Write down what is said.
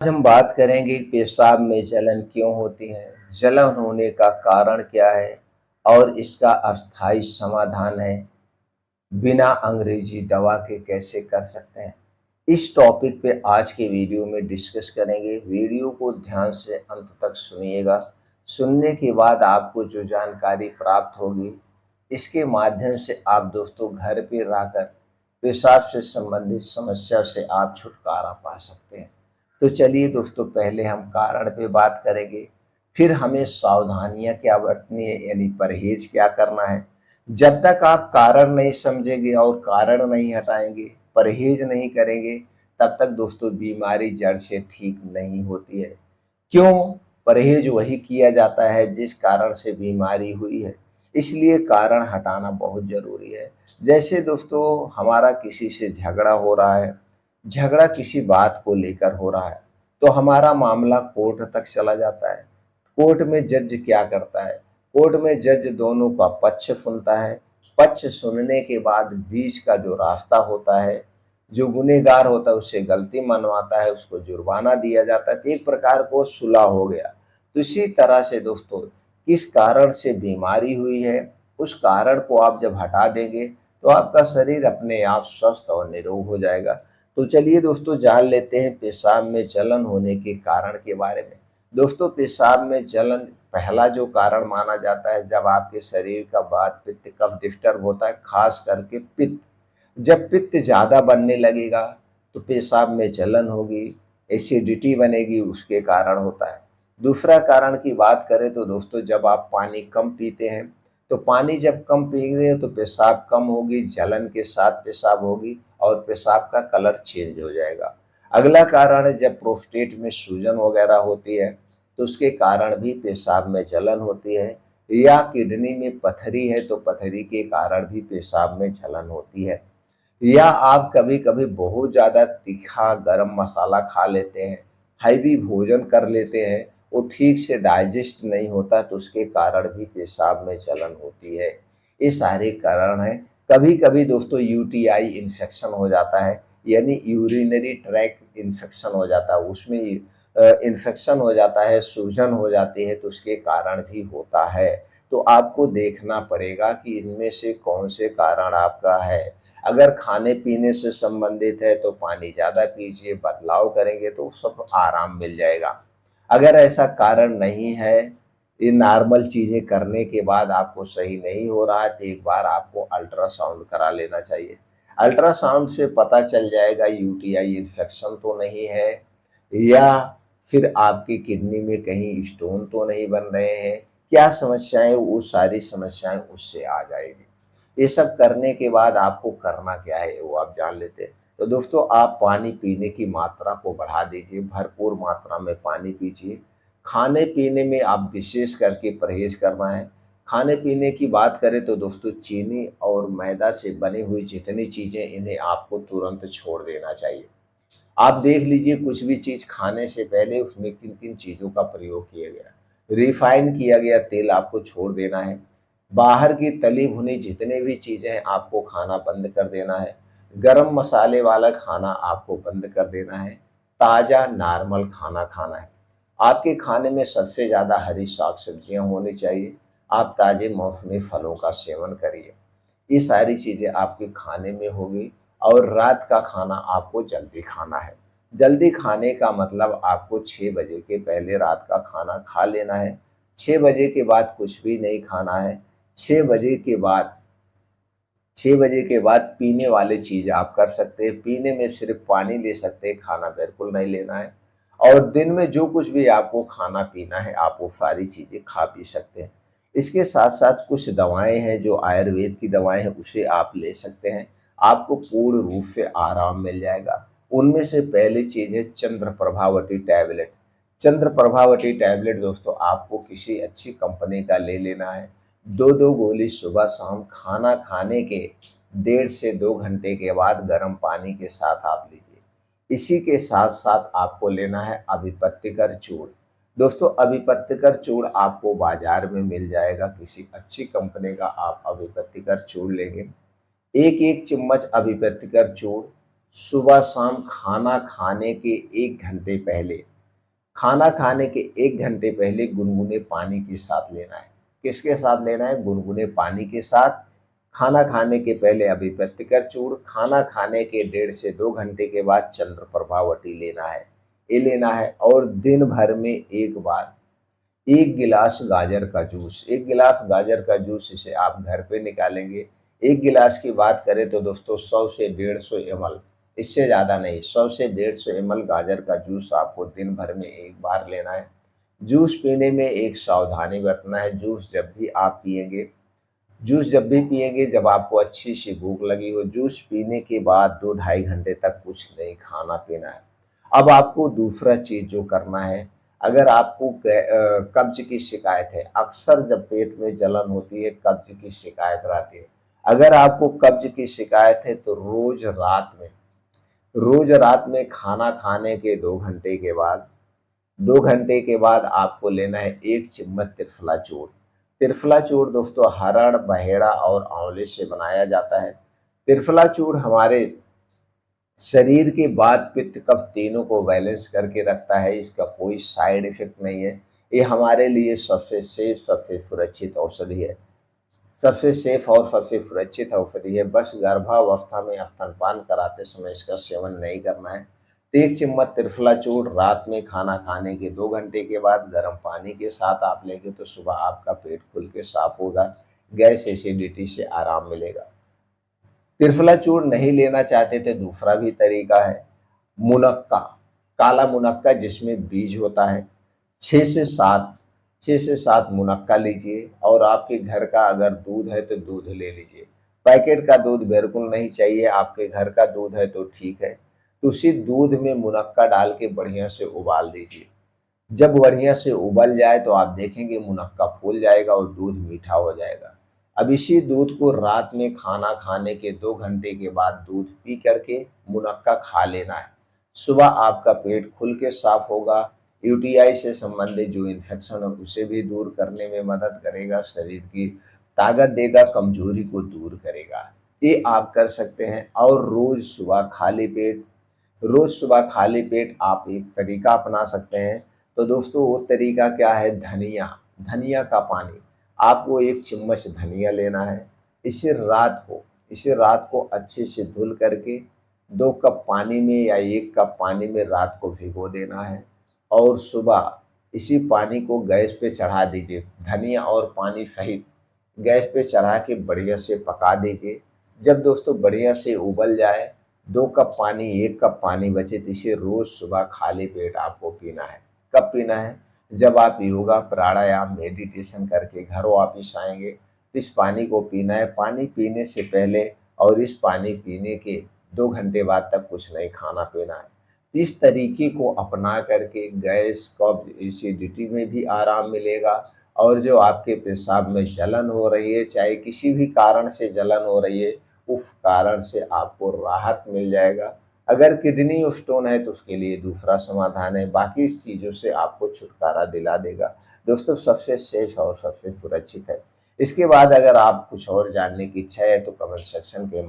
आज हम बात करेंगे पेशाब में जलन क्यों होती है, जलन होने का कारण क्या है और इसका अस्थायी समाधान है, बिना अंग्रेजी दवा के कैसे कर सकते हैं। इस टॉपिक पे आज के वीडियो में डिस्कस करेंगे। वीडियो को ध्यान से अंत तक सुनिएगा। सुनने के बाद आपको जो जानकारी प्राप्त होगी, इसके माध्यम से आप दोस्तों घर पे रहकर पेशाब से संबंधित समस्या से आप छुटकारा पा सकते हैं। तो चलिए दोस्तों, पहले हम कारण पे बात करेंगे, फिर हमें सावधानियां क्या बरतनी है, यानी परहेज क्या करना है। जब तक आप कारण नहीं समझेंगे और कारण नहीं हटाएंगे, परहेज नहीं करेंगे, तब तक दोस्तों बीमारी जड़ से ठीक नहीं होती है। क्यों? परहेज वही किया जाता है जिस कारण से बीमारी हुई है, इसलिए कारण हटाना बहुत जरूरी है। जैसे दोस्तों, हमारा किसी से झगड़ा हो रहा है, झगड़ा किसी बात को लेकर हो रहा है, तो हमारा मामला कोर्ट तक चला जाता है। कोर्ट में जज क्या करता है? कोर्ट में जज दोनों का पक्ष सुनता है। पक्ष सुनने के बाद बीच का जो रास्ता होता है, जो गुनहगार होता है उससे गलती मनवाता है, उसको जुर्माना दिया जाता है, तो एक प्रकार को सुलह हो गया। तो इसी तरह से दोस्तों, किस कारण से बीमारी हुई है, उस कारण को आप जब हटा देंगे तो आपका शरीर अपने आप स्वस्थ और निरोग हो जाएगा। तो चलिए दोस्तों, जान लेते हैं पेशाब में जलन होने के कारण के बारे में। दोस्तों, पेशाब में जलन पहला जो कारण माना जाता है, जब आपके शरीर का वात पित्त कफ डिस्टर्ब होता है, खास करके पित्त। जब पित्त ज़्यादा बनने लगेगा तो पेशाब में जलन होगी, एसिडिटी बनेगी, उसके कारण होता है। दूसरा कारण की बात करें तो दोस्तों, जब आप पानी कम पीते हैं, तो पानी जब कम पिएंगे तो पेशाब कम होगी, जलन के साथ पेशाब होगी और पेशाब का कलर चेंज हो जाएगा। अगला कारण है, जब प्रोस्टेट में सूजन वगैरह होती है तो उसके कारण भी पेशाब में जलन होती है, या किडनी में पथरी है तो पथरी के कारण भी पेशाब में जलन होती है, या आप कभी-कभी बहुत ज़्यादा तीखा गरम मसाला खा लेते हैं, हैवी भोजन कर लेते हैं, वो ठीक से डाइजेस्ट नहीं होता तो उसके कारण भी पेशाब में जलन होती है। ये सारे कारण हैं। कभी-कभी दोस्तों यूटीआई इन्फेक्शन हो जाता है, यानी यूरिनरी ट्रैक्ट इन्फेक्शन हो जाता है, उसमें इन्फेक्शन हो जाता है, सूजन हो जाती है, तो उसके कारण भी होता है। तो आपको देखना पड़ेगा कि इनमें से कौन से कारण आपका है। अगर खाने-पीने से संबंधित है तो पानी ज़्यादा पीजिए, बदलाव करेंगे तो सब आराम मिल जाएगा। अगर ऐसा कारण नहीं है, ये नॉर्मल चीज़ें करने के बाद आपको सही नहीं हो रहा है, तो एक बार आपको अल्ट्रासाउंड करा लेना चाहिए। अल्ट्रासाउंड से पता चल जाएगा यूटीआई इन्फेक्शन तो नहीं है, या फिर आपकी किडनी में कहीं स्टोन तो नहीं बन रहे हैं। क्या समस्याएँ, वो सारी समस्याएँ उससे आ जाएगी। ये सब करने के बाद आपको करना क्या है वो आप जान लेते हैं। तो दोस्तों, आप पानी पीने की मात्रा को बढ़ा दीजिए, भरपूर मात्रा में पानी पीजिए। खाने-पीने में आप विशेष करके परहेज़ करना है। खाने-पीने की बात करें तो दोस्तों, चीनी और मैदा से बनी हुई जितनी चीज़ें, इन्हें आपको तुरंत छोड़ देना चाहिए। आप देख लीजिए, कुछ भी चीज़ खाने से पहले उसमें किन-किन चीज़ों का प्रयोग किया गया है। रिफ़ाइन किया गया तेल आपको छोड़ देना है। बाहर की तली भुनी जितने भी चीज़ें हैं आपको खाना बंद कर देना है। गरम मसाले वाला खाना आपको बंद कर देना है। ताज़ा नॉर्मल खाना खाना है। आपके खाने में सबसे ज़्यादा हरी साग-सब्जियाँ होनी चाहिए। आप ताज़े मौसमी फलों का सेवन करिए। ये सारी चीज़ें आपके खाने में होगी। और रात का खाना आपको जल्दी खाना है। जल्दी खाने का मतलब आपको 6 बजे के पहले रात का खाना खा लेना है। 6 बजे के बाद कुछ भी नहीं खाना है। 6 बजे के बाद 6 बजे के बाद पीने वाली चीज़ आप कर सकते हैं। पीने में सिर्फ़ पानी ले सकते हैं, खाना बिल्कुल नहीं लेना है। और दिन में जो कुछ भी आपको खाना-पीना है, आप वो सारी चीज़ें खा पी सकते हैं। इसके साथ-साथ कुछ दवाएँ हैं जो आयुर्वेद की दवाएँ हैं, उसे आप ले सकते हैं। आपको पूर्ण रूप से आराम मिल जाएगा। उनमें से पहली चीज़ है चंद्र प्रभावती टैबलेट। चंद्र प्रभावती टैबलेट दोस्तों, आपको किसी अच्छी कंपनी का ले लेना है। 2-2 गोली सुबह-शाम खाना खाने के 1.5 से 2 घंटे के बाद गर्म पानी के साथ आप लीजिए। इसी के साथ-साथ आपको लेना है अभिपत्तिकर चूर्ण। दोस्तों, अभिपत्तिकर चूर्ण आपको बाज़ार में मिल जाएगा, किसी अच्छी कंपनी का आप अभिपत्तिकर चूर्ण लेंगे। 1-1 चम्मच अभिपत्तिकर चूर्ण सुबह-शाम खाना खाने के 1 घंटे पहले खाना खाने के 1 घंटे पहले गुनगुने पानी के साथ लेना है। किसके साथ लेना है? गुनगुने पानी के साथ। खाना खाने के पहले अभिप्रतिकर चूर्ण, खाना खाने के 1.5 से 2 घंटे के बाद चंद्रप्रभावती लेना है। ये लेना है और दिन भर में 1 बार 1 गिलास गाजर का जूस, 1 गिलास गाजर का जूस इसे आप घर पे निकालेंगे। 1 गिलास की बात करें तो दोस्तों 100 से 150 एमएल, इससे ज़्यादा नहीं, 100 से 150 एमएल गाजर का जूस आपको दिन भर में 1 बार लेना है। जूस पीने में एक सावधानी बरतना है। जूस जब भी पिएंगे जब आपको अच्छी सी भूख लगी हो। जूस पीने के बाद 2 ढाई घंटे तक कुछ नहीं खाना पीना है। अब आपको दूसरा चीज़ जो करना है, अगर आपको कब्ज की शिकायत है, अक्सर जब पेट में जलन होती है कब्ज की शिकायत रहती है। अगर आपको कब्ज की शिकायत है तो रोज रात में खाना खाने के 2 घंटे के बाद आपको लेना है 1 चम्मच त्रिफला चूर्ण। त्रिफला चूर्ण दोस्तों हरड़, बहेड़ा और आंवले से बनाया जाता है। त्रिफला चूर्ण हमारे शरीर के वात, पित्त, कफ तीनों को बैलेंस करके रखता है। इसका कोई साइड इफेक्ट नहीं है। ये हमारे लिए सबसे सेफ, सबसे सुरक्षित औषधि है। सबसे सेफ और सबसे सुरक्षित औषधि है। बस गर्भावस्था में स्तनपान कराते समय इसका सेवन नहीं करना है। तो 1 चम्मच त्रिफला चूर्ण रात में खाना खाने के 2 घंटे के बाद गर्म पानी के साथ आप लेंगे तो सुबह आपका पेट खुल के साफ होगा। गैस, एसिडिटी से आराम मिलेगा। त्रिफला चूर्ण नहीं लेना चाहते तो दूसरा भी तरीका है, मुनक्का, काला मुनक्का जिसमें बीज होता है। 6 से 7 6 से 7 मुनक्का लीजिए और आपके घर का अगर दूध है तो दूध ले लीजिए। पैकेट का दूध बिल्कुल नहीं चाहिए, आपके घर का दूध है तो ठीक है। तो उसी दूध में मुनक्का डाल के बढ़िया से उबाल दीजिए। जब बढ़िया से उबल जाए तो आप देखेंगे मुनक्का फूल जाएगा और दूध मीठा हो जाएगा। अब इसी दूध को रात में खाना खाने के 2 घंटे के बाद दूध पी करके मुनक्का खा लेना है। सुबह आपका पेट खुल के साफ होगा। यूटीआई से संबंधित जो इन्फेक्शन है उसे भी दूर करने में मदद करेगा, शरीर की ताकत देगा, कमजोरी को दूर करेगा। ये आप कर सकते हैं। और रोज सुबह खाली पेट आप एक तरीका अपना सकते हैं। तो दोस्तों वो तरीका क्या है? धनिया, धनिया का पानी। आपको 1 चम्मच धनिया लेना है। इसे रात को अच्छे से धुल करके 2 कप पानी में या 1 कप पानी में रात को भिगो देना है और सुबह इसी पानी को गैस पे चढ़ा दीजिए। धनिया और पानी सहित गैस पे चढ़ा के बढ़िया से पका दीजिए। जब दोस्तों बढ़िया से उबल जाए, 2 कप पानी, 1 कप पानी बचे तो इसे रोज़ सुबह खाली पेट आपको पीना है। कब पीना है? जब आप योगा, प्राणायाम, मेडिटेशन करके घर वापिस आएँगे तो इस पानी को पीना है। पानी पीने से पहले और इस पानी पीने के 2 घंटे बाद तक कुछ नहीं खाना-पीना है। इस तरीके को अपना करके गैस, कब्ज़, एसिडिटी में भी आराम मिलेगा और जो आपके पेशाब में जलन हो रही है, चाहे किसी भी कारण से जलन हो रही है, उस कारण से आपको राहत मिल जाएगा। अगर किडनी स्टोन है तो उसके लिए दूसरा समाधान है, बाकी इस चीज़ों से आपको छुटकारा दिला देगा। दोस्तों सबसे सेफ और सबसे सुरक्षित है। इसके बाद अगर आप कुछ और जानने की इच्छा है तो कमेंट सेक्शन के